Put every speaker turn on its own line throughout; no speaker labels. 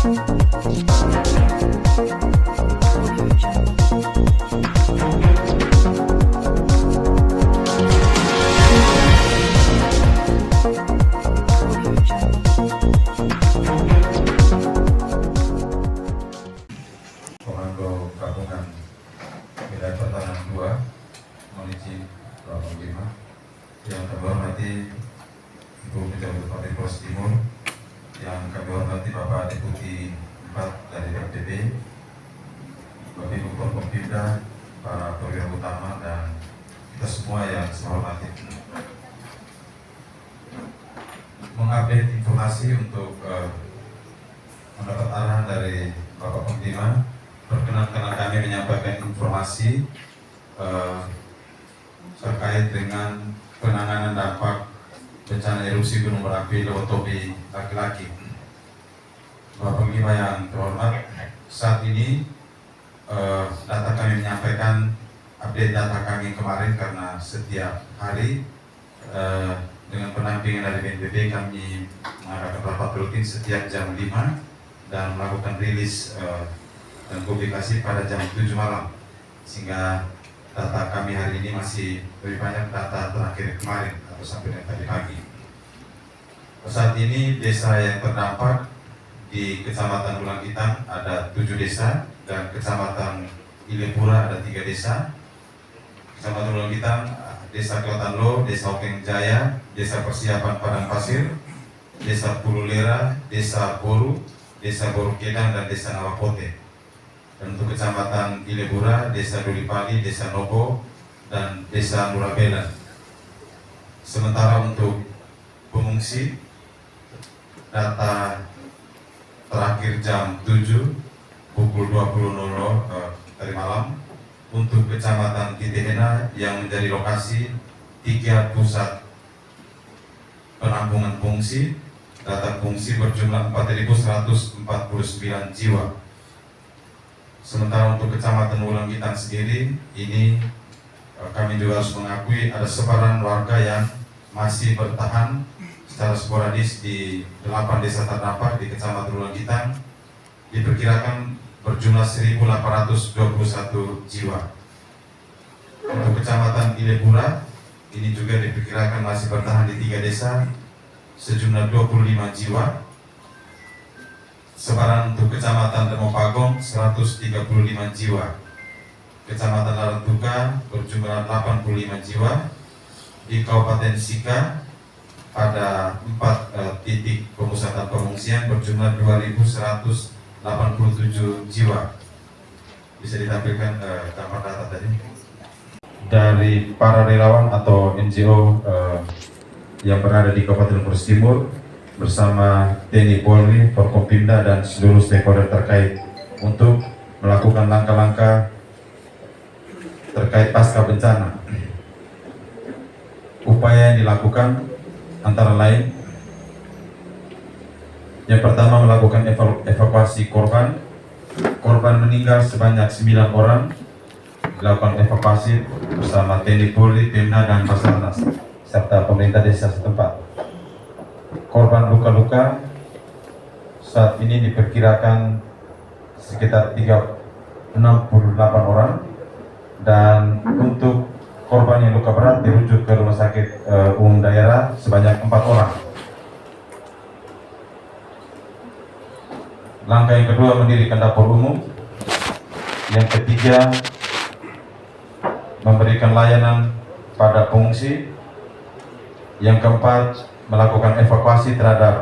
Komando Gabungan Wilayah Pertahanan 2, Munisi 25, yang kami hormati Ibu Pejabat Bupati Flores Timur, yang kami hormati Bapak Deputi 4 dari BNPB, Bapak Ibu Forkompimda, para perwira utama, dan kita semua yang saya hormati. Mengupdate informasi untuk mendapat arahan dari Bapak Panglima. Perkenankan kami menyampaikan informasi terkait dengan penanganan dampak bencana erupsi Gunung Merapi Lewotobi laki-laki. Bapak Panglima yang terhormat, saat ini data kami menyampaikan update data kami kemarin, karena setiap hari dengan pendampingan dari BNPB kami mengadakan rapat rutin setiap jam 5 dan melakukan rilis dan publikasi pada jam 7 malam, sehingga data kami hari ini masih lebih banyak data terakhir kemarin atau sampai dengan tadi pagi. Saat ini desa yang terdampak di Kecamatan Ulangkitang ada 7 desa, dan Kecamatan Ilepura ada 3 desa. Kecamatan Ulangkitang, Desa Kelatan Lo, Desa Okeng Jaya, Desa Persiapan Padang Pasir, Desa Pululera, Desa Boru, Desa Boru Kedang, dan Desa Nawapote. Dan untuk Kecamatan Ilepura, Desa Dulipali, Desa Nobo, dan Desa Murabela. Sementara untuk pengungsi, data terakhir jam 7 pukul 20.00 tadi malam, untuk Kecamatan Titihena yang menjadi lokasi 3 pusat penampungan pengungsi, data pengungsi berjumlah 4.149 jiwa. Sementara untuk Kecamatan Ulangkitang sendiri, ini kami juga harus mengakui ada sebaran warga yang masih bertahan secara sporadis di 8 desa terdampak di Kecamatan Ulangkitang, diperkirakan berjumlah 1.821 jiwa. Untuk Kecamatan Ilepura, ini juga diperkirakan masih bertahan di 3 desa, sejumlah 25 jiwa. Sebaran untuk Kecamatan Demopagong 135 jiwa. Kecamatan Larantuka berjumlah 85 jiwa. Di Kabupaten Sika pada 4 titik pemusatan pengungsian berjumlah 2.187 jiwa. Bisa ditampilkan gambar data tadi dari para relawan atau NGO yang berada di Kabupaten Flores Timur bersama TNI Polri, Forkompimda, dan seluruh stakeholder terkait untuk melakukan langkah-langkah terkait pasca bencana. Upaya yang dilakukan antara lain, yang pertama melakukan evakuasi korban. Korban meninggal sebanyak 9 orang, dilakukan evakuasi bersama TNI Polri, Pemda, dan Basarnas serta pemerintah desa setempat. Korban luka-luka saat ini diperkirakan sekitar 68 orang, dan untuk korban yang luka berat dirujuk ke rumah sakit umum daerah sebanyak 4 orang. Langkah yang kedua, mendirikan dapur umum. Yang ketiga, memberikan layanan pada pengungsi. Yang keempat,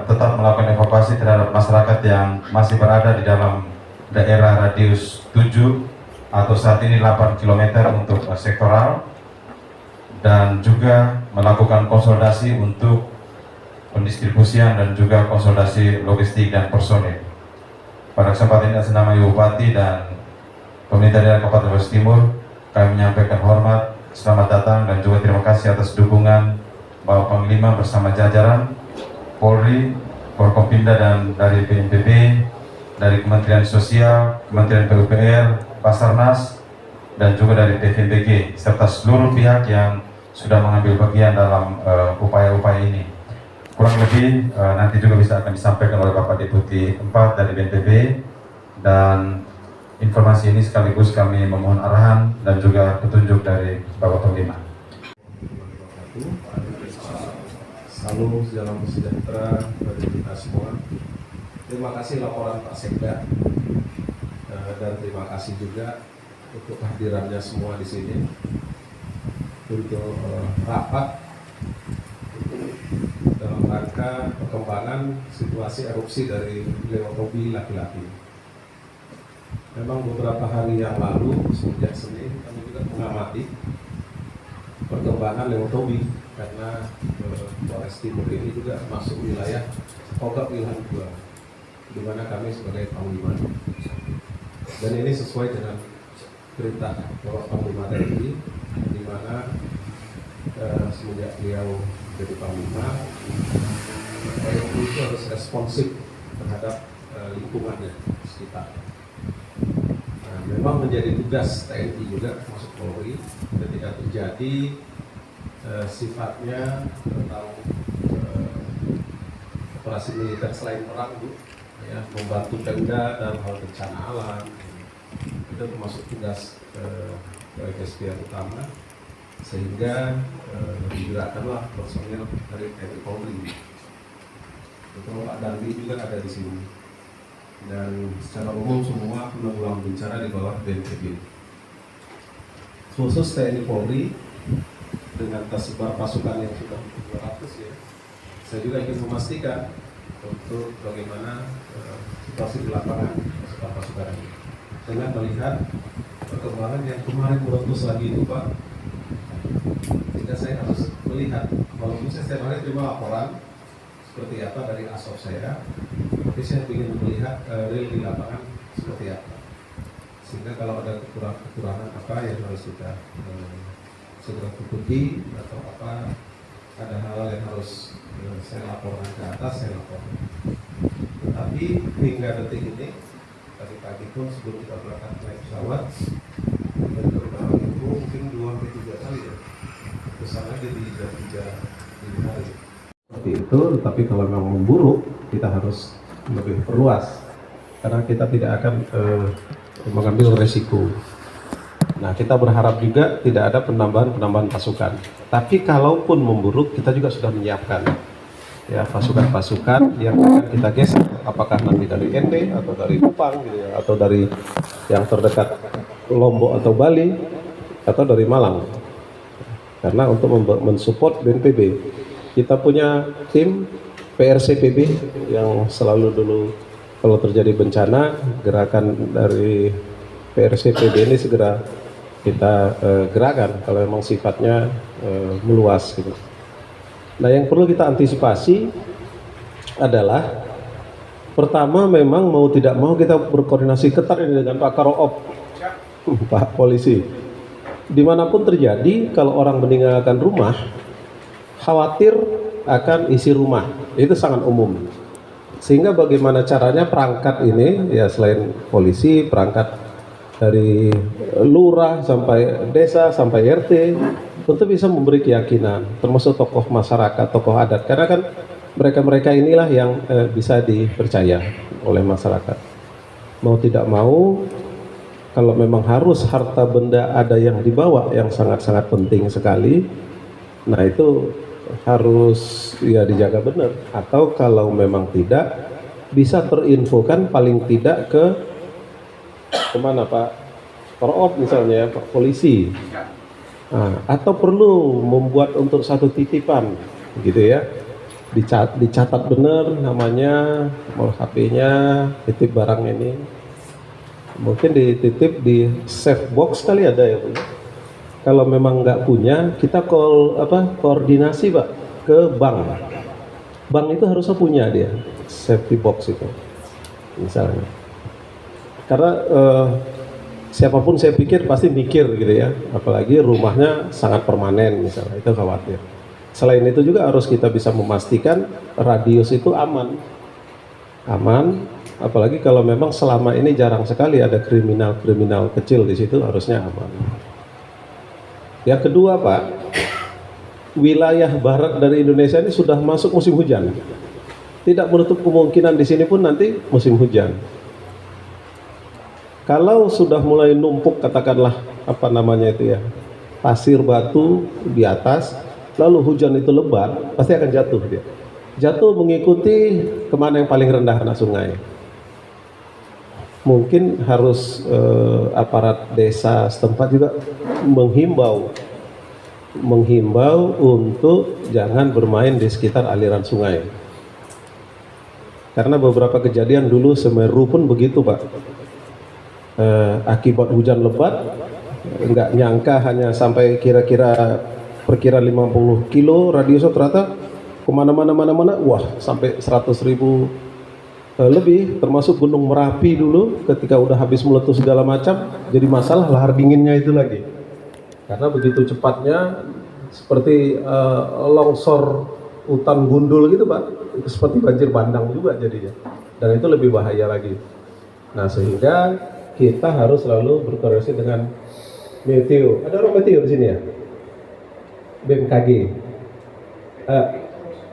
tetap melakukan evakuasi terhadap masyarakat yang masih berada di dalam daerah radius 7 atau saat ini 8 km untuk sektoral, dan juga melakukan konsolidasi untuk pendistribusian dan juga konsolidasi logistik dan personil. Pada kesempatan ini atas nama Ibu Bupati dan pemerintah daerah Kabupaten Flores Timur, kami menyampaikan hormat, selamat datang, dan juga terima kasih atas dukungan Bapak Panglima bersama jajaran Polri, Forkompimda, dan dari BNPB, dari Kementerian Sosial, Kementerian PUPR, Basarnas, dan juga dari PVMBG, serta seluruh pihak yang sudah mengambil bagian dalam upaya-upaya ini. kurang lebih nanti juga bisa akan disampaikan oleh Bapak Deputi 4 dari BNPB, dan informasi ini sekaligus kami memohon arahan dan juga petunjuk dari Bapak Panglima.
Salam sejahtera bagi kita semua. Terima kasih laporan Pak Sekda, dan terima kasih juga untuk kehadirannya semua di sini untuk rapat dalam rangka perkembangan situasi erupsi dari Lewotobi laki-laki. Memang beberapa hari yang lalu sejak Senin kami juga mengamati perkembangan Lewotobi, karena Polres Timur ini juga masuk wilayah Kogab Wilhan 2, di mana kami sebagai Panglima, dan ini sesuai dengan perintah Bapak Panglima TNI, di mana semenjak beliau jadi Panglima, TNI itu harus responsif terhadap lingkungannya sekitar. Nah, memang menjadi tugas TNI juga termasuk Polri ketika terjadi sifatnya atau operasi militer selain perang, Bu, ya, membantu Pemda dalam hal bencana alam, itu termasuk tugas PSPR utama, sehingga digerakkanlah personil dari TNI Polri. Betul, Pak Darbi juga ada di sini, dan secara umum semua penanggulangan bencana di bawah BNPB. Khusus TNI Polri dengan tersebar pasukan yang sudah 200 ya, saya juga ingin memastikan untuk bagaimana situasi di lapangan pasukan ini. Dengan melihat perkembangan yang kemarin meletus lagi itu, Pak, sehingga saya harus melihat, walaupun saya setiap hari terima laporan seperti apa dari ASOP saya, tapi saya ingin melihat real di lapangan seperti apa, sehingga kalau ada kekurangan apa yang harus kita segera tutupi, atau apa ada hal yang harus saya laporkan ke atas, saya laporkan. Tetapi hingga detik ini, tadi pagi pun sebelum kita berangkat naik pesawat, dan terutama itu mungkin 2-3 kali ya, kesana di jam 3 dini hari. Seperti itu, tetapi kalau memang memburuk, kita harus lebih perluas, karena kita tidak akan mengambil resiko. Nah, kita berharap juga tidak ada penambahan pasukan. Tapi kalaupun memburuk, kita juga sudah menyiapkan ya pasukan-pasukan yang akan kita geser, apakah nanti dari NT atau dari Kupang gitu ya, atau dari yang terdekat Lombok atau Bali, atau dari Malang. Karena untuk mensupport BNPB, kita punya tim PRCPB yang selalu dulu kalau terjadi bencana, gerakan dari PRCPB ini segera kita gerakan kalau memang sifatnya meluas gitu. Nah, yang perlu kita antisipasi adalah pertama, memang mau tidak mau kita berkoordinasi ketat ini dengan Pak Karoop, Pak Polisi. Dimanapun terjadi, kalau orang meninggalkan rumah, khawatir akan isi rumah, itu sangat umum. Sehingga bagaimana caranya perangkat ini, ya selain polisi, perangkat dari lurah sampai desa sampai RT, untuk bisa memberi keyakinan, termasuk tokoh masyarakat, tokoh adat, karena kan mereka-mereka inilah yang bisa dipercaya oleh masyarakat. Mau tidak mau, kalau memang harus harta benda ada yang dibawa yang sangat-sangat penting sekali, nah itu harus ya dijaga benar. Atau kalau memang tidak, bisa terinfokan paling tidak ke kemana, Pak Korop misalnya, Pak Polisi. Nah, atau perlu membuat untuk satu titipan gitu ya, dicatat benar namanya, nomor HP-nya, titip barang ini, mungkin dititip di safe box kali ada ya, Pak. Kalau memang nggak punya, kita koordinasi, Pak, ke bank itu harusnya punya dia safety box itu misalnya. Karena siapapun saya pikir pasti mikir gitu ya, apalagi rumahnya sangat permanen misalnya, itu khawatir. Selain itu juga harus kita bisa memastikan radius itu aman, apalagi kalau memang selama ini jarang sekali ada kriminal kecil di situ, harusnya aman. Yang kedua, Pak, wilayah barat dari Indonesia ini sudah masuk musim hujan. Tidak menutup kemungkinan di sini pun nanti musim hujan. Kalau sudah mulai numpuk, katakanlah apa namanya itu ya, pasir batu di atas, lalu hujan itu lebat, pasti akan jatuh dia. Jatuh mengikuti kemana yang paling rendah anak sungai. Mungkin harus aparat desa setempat juga menghimbau untuk jangan bermain di sekitar aliran sungai. Karena beberapa kejadian dulu Semeru pun begitu, Pak. Akibat hujan lebat, nggak nyangka hanya sampai kira-kira perkira 50 kilo radiusnya, ternyata kemana-mana, wah sampai 100.000 lebih, termasuk Gunung Merapi dulu ketika udah habis meletus segala macam, jadi masalah lahar dinginnya itu lagi. Karena begitu cepatnya seperti longsor hutan gundul gitu, Pak, seperti banjir bandang juga jadinya, dan itu lebih bahaya lagi. Nah, sehingga kita harus selalu berkoordinasi dengan meteo. Ada orang meteo di sini ya? BMKG?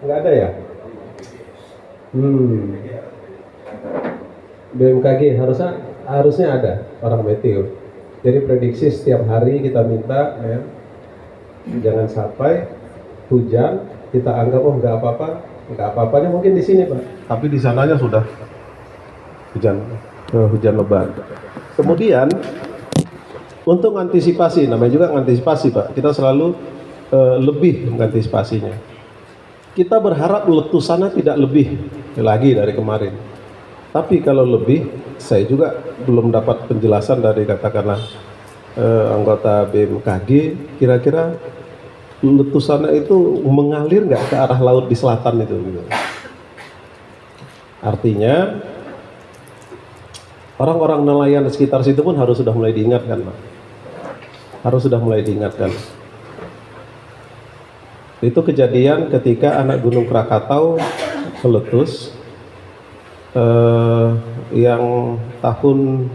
Nggak ada ya? BMKG harusnya ada orang meteo. Jadi prediksi setiap hari kita minta ya, jangan sampai hujan kita anggap nggak apa-apanya mungkin di sini, Pak. Tapi di sananya sudah hujan lebat. Kemudian untuk antisipasi, namanya juga antisipasi, Pak. Kita selalu lebih mengantisipasinya. Kita berharap letusannya tidak lebih lagi dari kemarin. Tapi kalau lebih, saya juga belum dapat penjelasan dari katakanlah anggota BMKG, kira-kira letusannya itu mengalir nggak ke arah laut di selatan itu gitu. Artinya orang-orang nelayan di sekitar situ pun harus sudah mulai diingatkan, Pak. Harus sudah mulai diingatkan. Itu kejadian ketika anak Gunung Krakatau meletus yang tahun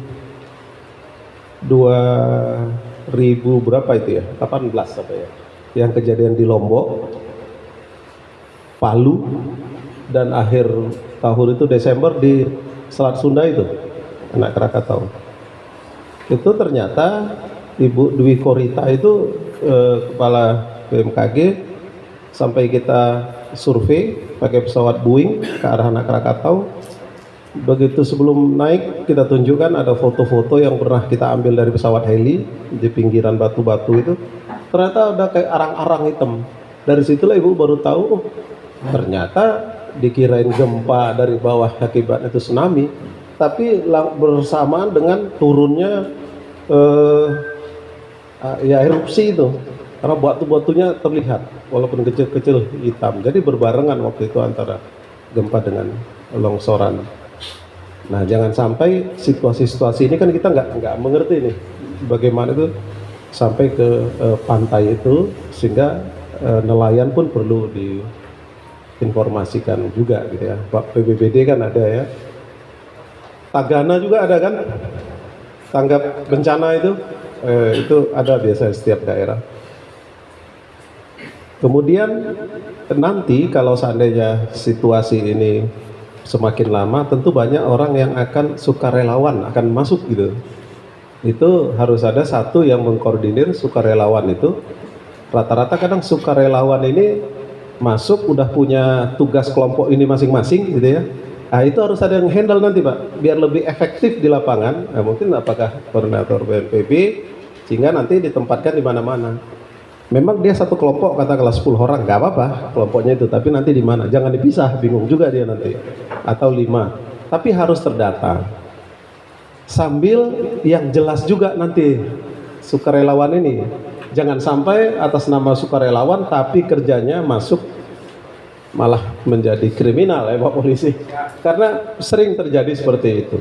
2000 berapa itu ya? 18 apa ya? Yang kejadian di Lombok, Palu, dan akhir tahun itu Desember di Selat Sunda itu, anak Krakatau. Itu ternyata Ibu Dwi Korita itu kepala BMKG, sampai kita survei pakai pesawat Boeing ke arah anak Krakatau. Begitu sebelum naik kita tunjukkan ada foto-foto yang pernah kita ambil dari pesawat heli di pinggiran batu-batu itu, ternyata ada kayak arang-arang hitam. Dari situlah ibu baru tahu, ternyata dikirain gempa dari bawah akibatnya itu tsunami, tapi bersamaan dengan turunnya ya erupsi itu, karena batu-batunya terlihat walaupun kecil-kecil hitam. Jadi berbarengan waktu itu antara gempa dengan longsoran. Nah, jangan sampai situasi-situasi ini kan kita nggak mengerti nih bagaimana itu sampai ke pantai itu, sehingga nelayan pun perlu diinformasikan juga gitu ya. Pak PBBD kan ada ya, Tagana juga ada kan, tanggap bencana itu ada biasa setiap daerah. Kemudian nanti kalau seandainya situasi ini semakin lama, tentu banyak orang yang akan sukarelawan akan masuk gitu. Itu harus ada satu yang mengkoordinir sukarelawan itu. Rata-rata kadang sukarelawan ini masuk udah punya tugas kelompok ini masing-masing gitu ya. Nah, itu harus ada yang handle nanti, Pak, biar lebih efektif di lapangan. Nah, mungkin apakah koordinator BNPB, sehingga nanti ditempatkan di mana-mana. Memang dia satu kelompok katakanlah 10 orang, nggak apa-apa kelompoknya itu, tapi nanti di mana? Jangan dipisah, bingung juga dia nanti. Atau 5, tapi harus terdata. Sambil yang jelas juga nanti sukarelawan ini, jangan sampai atas nama sukarelawan tapi kerjanya masuk malah menjadi kriminal ya Pak Polisi. Karena sering terjadi seperti itu.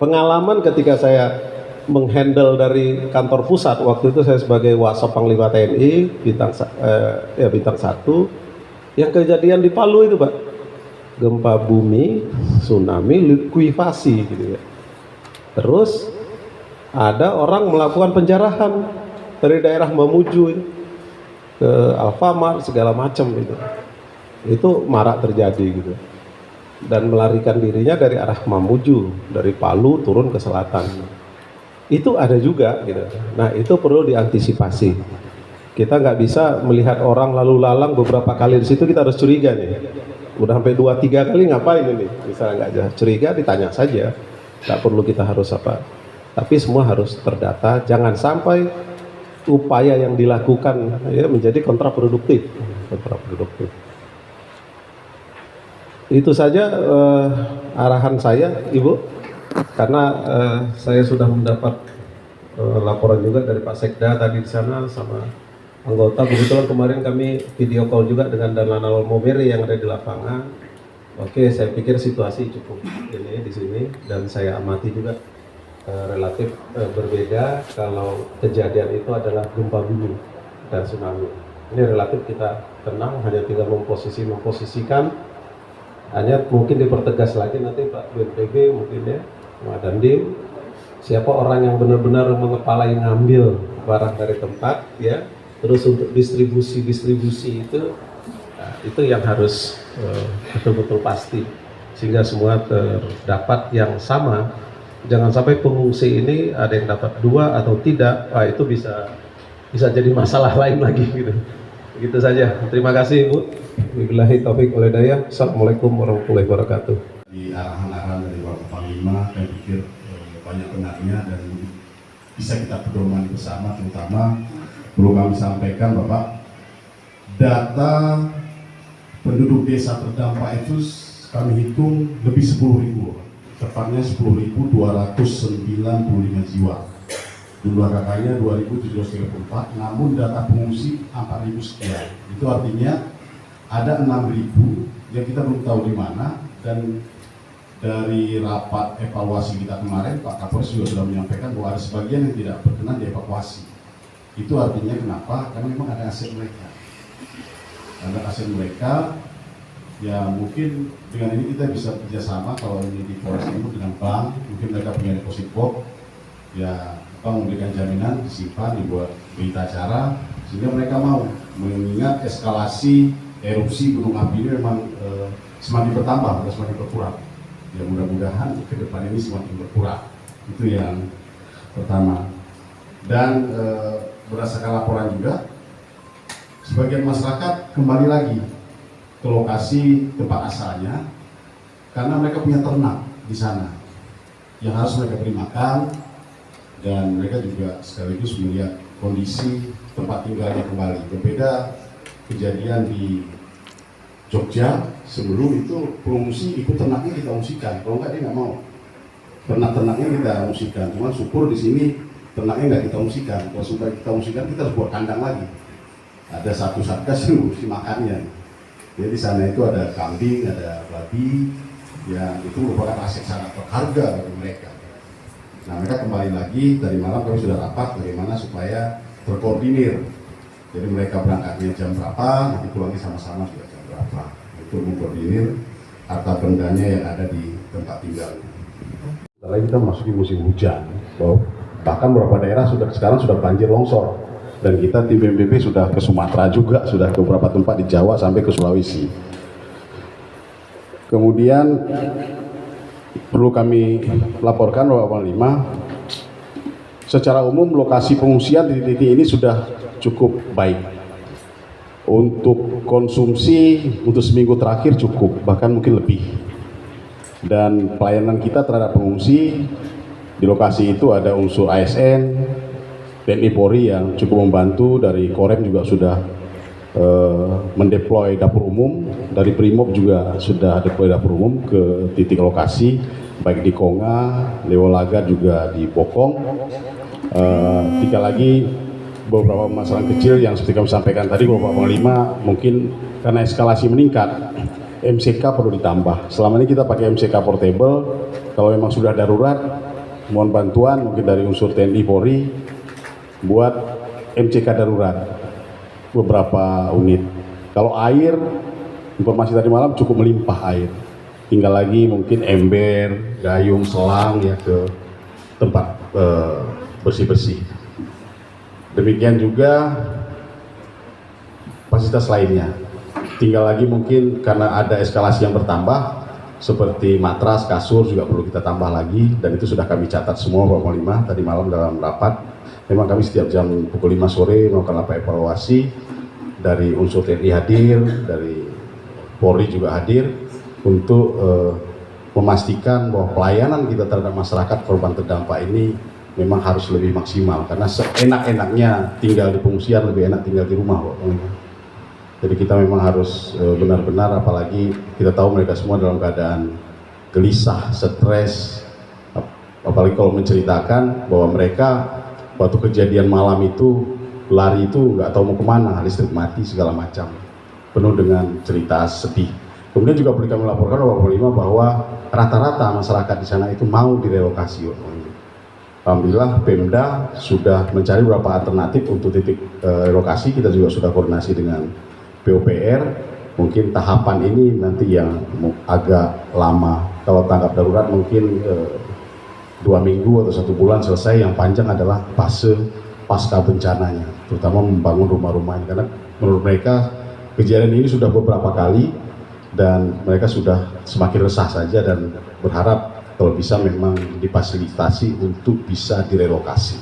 Pengalaman ketika saya menghandle dari kantor pusat, waktu itu saya sebagai Wasop Panglima TNI bintang 1, yang kejadian di Palu itu, Pak, gempa bumi, tsunami, likuifasi gitu ya. Terus ada orang melakukan penjarahan dari daerah Mamuju ke Alfamart segala macam gitu. Itu marak terjadi gitu. Dan melarikan dirinya dari arah Mamuju, dari Palu turun ke selatan. Itu ada juga gitu. Nah, itu perlu diantisipasi. Kita nggak bisa melihat orang lalu lalang beberapa kali di situ, kita harus curiga nih. Udah sampai 2-3 kali ngapain ini? Misalnya nggak ada curiga, ditanya saja. Nggak perlu kita harus apa. Tapi semua harus terdata. Jangan sampai upaya yang dilakukan ya menjadi kontraproduktif. Kontraproduktif. Itu saja arahan saya, Ibu. Karena saya sudah mendapat laporan juga dari Pak Sekda tadi di sana sama anggota. Kebetulan kemarin kami video call juga dengan Danlanal Momere yang ada di lapangan. Oke, saya pikir situasi cukup ini di sini dan saya amati juga relatif berbeda kalau kejadian itu adalah gempa bumi dan tsunami. Ini relatif kita tenang, hanya tinggal memposisikan. Hanya mungkin dipertegas lagi nanti Pak BNPB mungkin ya, Pak Dandim, siapa orang yang benar-benar mengepalai ngambil barang dari tempat ya. Terus untuk distribusi itu yang harus betul-betul pasti sehingga semua terdapat yang sama. Jangan sampai pengungsi ini ada yang dapat 2 atau tidak, itu bisa jadi masalah lain lagi gitu. Begitu saja. Terima kasih Bu. Wabillahi taufik wal hidayah. Assalamualaikum warahmatullahi wabarakatuh.
Di arahan-arahan dari Bapak Panglima, saya pikir banyak benarnya dan bisa kita pedoman bersama, terutama perlu kami sampaikan Bapak, data penduduk desa terdampak itu kami hitung lebih 10.000, tepatnya 10.295 jiwa. Jumlah kakaknya 2.734, namun data pengungsi 4.000 sekian. Itu artinya ada 6.000 yang kita belum tahu di mana, dan dari rapat evaluasi kita kemarin Pak Kapolres juga sudah menyampaikan bahwa ada sebagian yang tidak berkenan dievakuasi. Itu artinya kenapa? Karena memang ada aset mereka. Ada aset mereka, ya mungkin dengan ini kita bisa kerjasama kalau ini di Polres Timur dengan bank, mungkin mereka punya deposit box, ya bank memberikan jaminan, disimpan, dibuat berita acara, sehingga mereka mau mengingat eskalasi erupsi gunung api ini memang semakin bertambah, bukan semakin berkurang. Ya mudah-mudahan ke depan ini semakin berkurang. Itu yang pertama. Dan berdasarkan laporan juga, sebagian masyarakat kembali lagi ke lokasi tempat asalnya karena mereka punya ternak di sana yang harus mereka beri makan, dan mereka juga sekaligus melihat kondisi tempat tinggalnya kembali. Berbeda kejadian di Jogja, sebelum itu pengungsi ikut ternaknya kita ungsikan, kalau enggak dia nggak mau. Ternak-ternaknya kita ungsikan, cuma syukur di sini ternaknya nggak kita ungsikan. Kalau sudah kita ungsikan, kita harus buat kandang lagi. Ada satu satgas yang ngurusi makannya. Jadi di sana itu ada kambing, ada babi, yang itu merupakan aset sangat berharga bagi mereka. Nah, mereka kembali lagi, dari malam kami sudah rapat bagaimana supaya terkoordinir. Jadi mereka berangkatnya jam berapa, nanti pulangnya sama-sama juga jam berapa. Itu mengkoordinir harta bendanya yang ada di tempat tinggalnya. Lagi kita memasuki musim hujan, bahkan beberapa daerah sekarang sudah banjir longsor. Dan kita tim BNPB sudah ke Sumatera juga, sudah ke beberapa tempat di Jawa sampai ke Sulawesi. Kemudian perlu kami laporkan Bapak Panglima, secara umum lokasi pengungsian di titik ini sudah cukup baik. Untuk konsumsi untuk seminggu terakhir cukup, bahkan mungkin lebih. Dan pelayanan kita terhadap pengungsi di lokasi itu ada unsur ASN, TNI Polri yang cukup membantu, dari Korem juga sudah mendeploy dapur umum, dari Brimob juga sudah deploy dapur umum ke titik lokasi, baik di Konga, Lewolaga juga di Bokong. Tiga lagi beberapa masalah kecil yang seperti kami sampaikan tadi Bapak Panglima, mungkin karena eskalasi meningkat, MCK perlu ditambah. Selama ini kita pakai MCK portable, kalau memang sudah darurat, mohon bantuan mungkin dari unsur TNI Polri buat MCK darurat beberapa unit. Kalau air, informasi tadi malam cukup melimpah air. Tinggal lagi mungkin ember, gayung, selang ya ke tempat bersih-bersih. Demikian juga fasilitas lainnya. Tinggal lagi mungkin karena ada eskalasi yang bertambah, seperti matras, kasur juga perlu kita tambah lagi, dan itu sudah kami catat semua Pak Panglima tadi malam dalam rapat. Memang kami setiap jam pukul 5 sore melakukan rapat evaluasi, dari unsur TNI hadir, dari Polri juga hadir, untuk memastikan bahwa pelayanan kita terhadap masyarakat korban terdampak ini memang harus lebih maksimal, karena seenak-enaknya tinggal di pengungsian lebih enak tinggal di rumah Pak Panglima. Jadi kita memang harus benar-benar, apalagi kita tahu mereka semua dalam keadaan gelisah, stres, apalagi kalau menceritakan bahwa mereka waktu kejadian malam itu lari itu nggak tahu mau kemana, listrik mati segala macam, penuh dengan cerita sedih. Kemudian juga perlu kami laporkan Bapak Panglima bahwa rata-rata masyarakat di sana itu mau direlokasi. Alhamdulillah Pemda sudah mencari beberapa alternatif untuk titik relokasi. Kita juga sudah koordinasi dengan PUPR. Mungkin tahapan ini nanti yang agak lama. Kalau tanggap darurat mungkin 2 minggu atau 1 bulan selesai. Yang panjang adalah fase pasca bencananya, terutama membangun rumah-rumah ini, karena menurut mereka kejadian ini sudah beberapa kali dan mereka sudah semakin resah saja dan berharap kalau bisa memang difasilitasi untuk bisa direlokasi.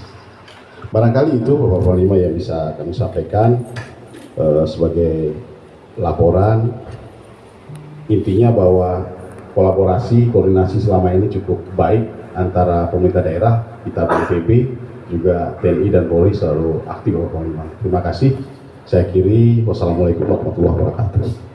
Barangkali itu Bapak Panglima yang bisa kami sampaikan sebagai laporan. Intinya bahwa kolaborasi, koordinasi selama ini cukup baik antara pemerintah daerah, kita BNPB, juga TNI dan Polri selalu aktif Bapak Panglima. Terima kasih. Saya akhiri. Wassalamualaikum warahmatullahi wabarakatuh.